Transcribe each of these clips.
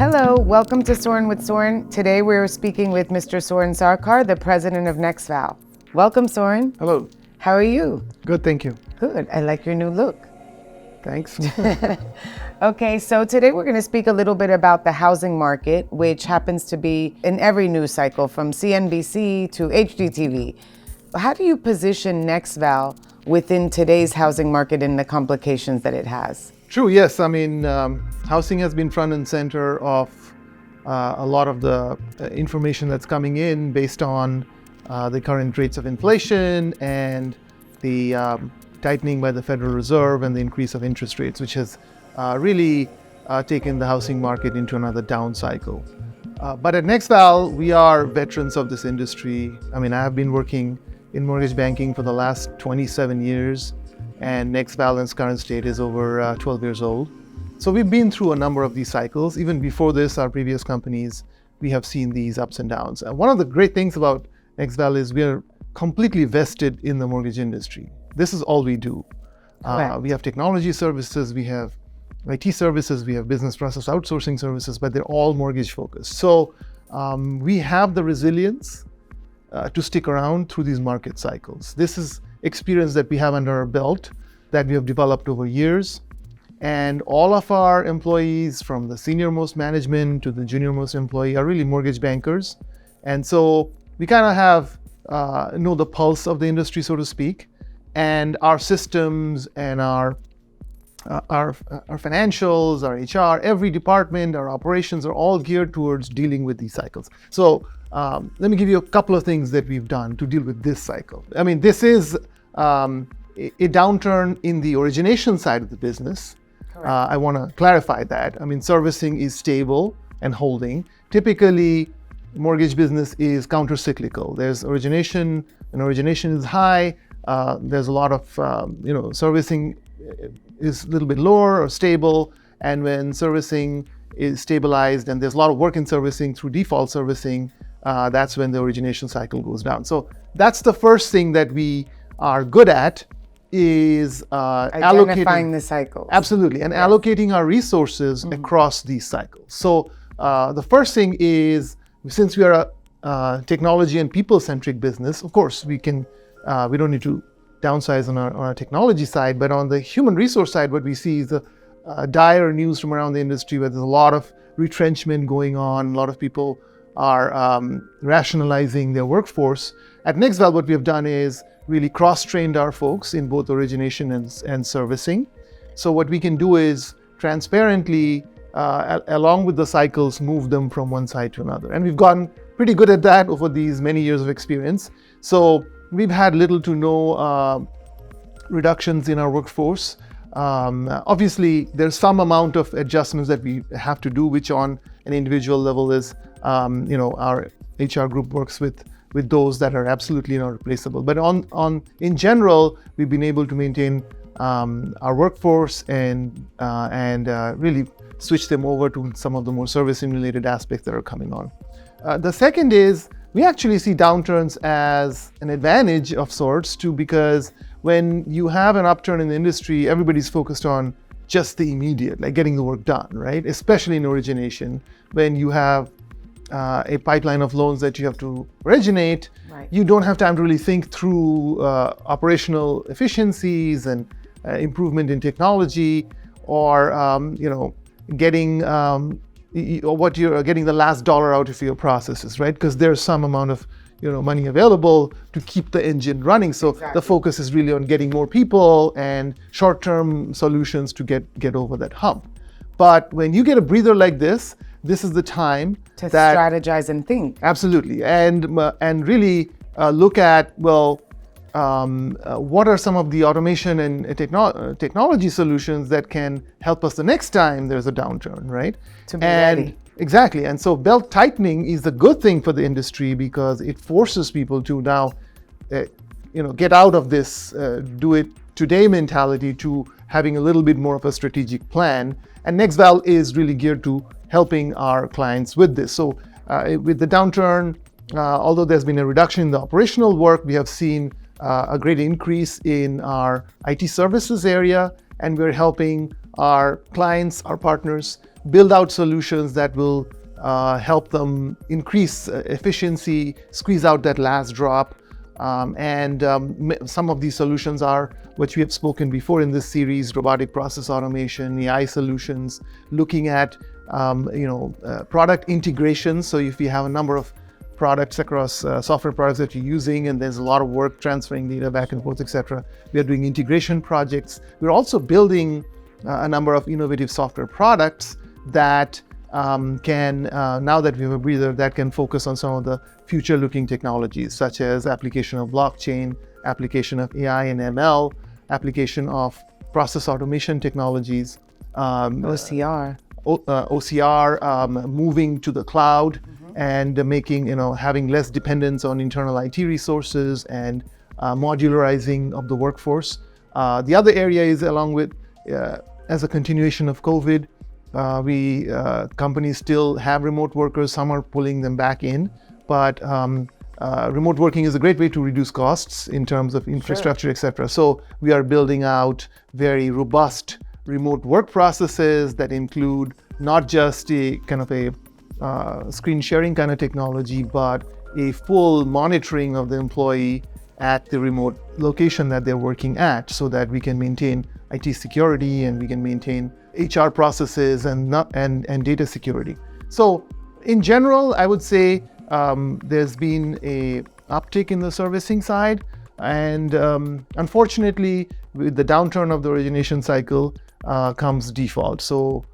Hello, welcome to Soarin with Soarin. Today we're speaking with Mr. Souren Sarkar, the president of Nexval. Welcome, Soarin. Hello. How are you? Good, thank you. Good. I like your new look. Thanks. Okay, so today we're going to speak a little bit about the housing market, which happens to be in every news cycle from CNBC to HGTV. How do you position Nexval within today's housing market and the complications that it has? True, yes. I mean, housing has been front and center of a lot of the information that's coming in based on the current rates of inflation and the tightening by the Federal Reserve and the increase of interest rates, which has really taken the housing market into another down cycle. But at Nexval, we are veterans of this industry. I mean, I have been working in mortgage banking for the last 27 years, and Nexval in its current state is over 12 years old. So we've been through a number of these cycles. Even before this, our previous companies, we have seen these ups and downs. And one of the great things about Nexval is we are completely vested in the mortgage industry. This is all we do. We have technology services, we have IT services, we have business process outsourcing services, but they're all mortgage focused. So we have the resilience to stick around through these market cycles. This is experience that we have under our belt that we have developed over years. And all of our employees, from the senior most management to the junior most employee, are really mortgage bankers. And so we kind of have know the pulse of the industry, so to speak. And our systems and our financials, our HR, every department, our operations are all geared towards dealing with these cycles. So let me give you a couple of things that we've done to deal with this cycle. I mean, this is a downturn in the origination side of the business. I want to clarify that. I mean, servicing is stable and holding. Typically, mortgage business is counter-cyclical. There's origination, and origination is high. There's a lot of, servicing is a little bit lower or stable. And when servicing is stabilized and there's a lot of work in servicing through default servicing, that's when the origination cycle goes down. So that's the first thing that we are good at, is identifying the cycles. Absolutely, and allocating our resources across these cycles. So the first thing is, since we are a technology and people-centric business, of course, we don't need to downsize on our technology side, but on the human resource side, what we see is the dire news from around the industry where there's a lot of retrenchment going on. A lot of people are rationalizing their workforce. At Nexval, what we have done is really cross-trained our folks in both origination and servicing. So what we can do is transparently, along with the cycles, move them from one side to another. And we've gotten pretty good at that over these many years of experience. So we've had little to no reductions in our workforce. Obviously, there's some amount of adjustments that we have to do, which on an individual level is, our HR group works with those that are absolutely not replaceable. But in general, we've been able to maintain our workforce and really switch them over to some of the more servicing related aspects that are coming on. The second is, we actually see downturns as an advantage of sorts too, because when you have an upturn in the industry, everybody's focused on just the immediate, like getting the work done, right? Especially in origination, when you have a pipeline of loans that you have to originate, right. You don't have time to really think through operational efficiencies and improvement in technology, or getting getting the last dollar out of your processes, right? Because there's some amount of money available to keep the engine running. So The focus is really on getting more people and short-term solutions to get over that hump. But when you get a breather like this is the time to strategize and think. Absolutely, and really look at, what are some of the automation and technology solutions that can help us the next time there's a downturn, right? To be ready. Exactly, and so belt tightening is a good thing for the industry because it forces people to now, get out of this do it today mentality to having a little bit more of a strategic plan. And Nexval is really geared to helping our clients with this. So with the downturn, although there's been a reduction in the operational work, we have seen a great increase in our IT services area, and we're helping our clients, our partners, build out solutions that will help them increase efficiency, squeeze out that last drop. Some of these solutions are what we have spoken before in this series: robotic process automation, AI solutions, looking at product integration. So if you have a number of products across software products that you're using, and there's a lot of work transferring data back and forth, etc., we are doing integration projects. We're also building a number of innovative software products that can, now that we have a breather, that can focus on some of the future-looking technologies, such as application of blockchain, application of AI and ML, application of process automation technologies, OCR. OCR, moving to the cloud, and having less dependence on internal IT resources, and modularizing of the workforce. The other area is, along with, as a continuation of COVID, companies still have remote workers. Some are pulling them back in, but remote working is a great way to reduce costs in terms of infrastructure, etc. So we are building out very robust remote work processes that include not just a kind of a screen sharing kind of technology, but a full monitoring of the employee at the remote location that they're working at, so that we can maintain IT security and we can maintain HR processes and data security. So in general, I would say there's been a uptick in the servicing side, and unfortunately, with the downturn of the origination cycle comes default. So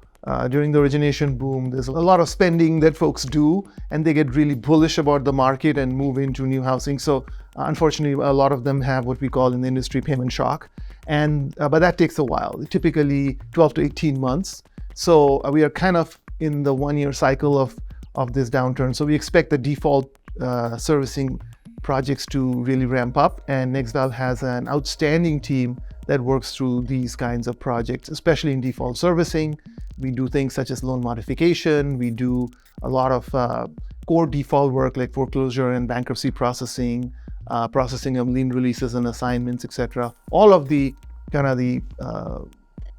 during the origination boom, there's a lot of spending that folks do, and they get really bullish about the market and move into new housing. So unfortunately, a lot of them have what we call in the industry payment shock, but that takes a while, typically 12 to 18 months. So we are kind of in the 1-year cycle of this downturn. So we expect the default servicing projects to really ramp up, and Nexval has an outstanding team that works through these kinds of projects, especially in default servicing. We do things such as loan modification. We do a lot of core default work like foreclosure and bankruptcy processing, processing of lien releases and assignments, etc. All of the kind of the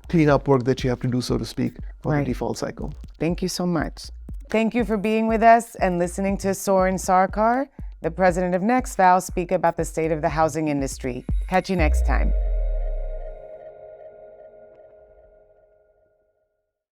cleanup work that you have to do, so to speak, for the default cycle. Thank you so much. Thank you for being with us and listening to Souren Sarkar, the president of Nexval, speak about the state of the housing industry. Catch you next time.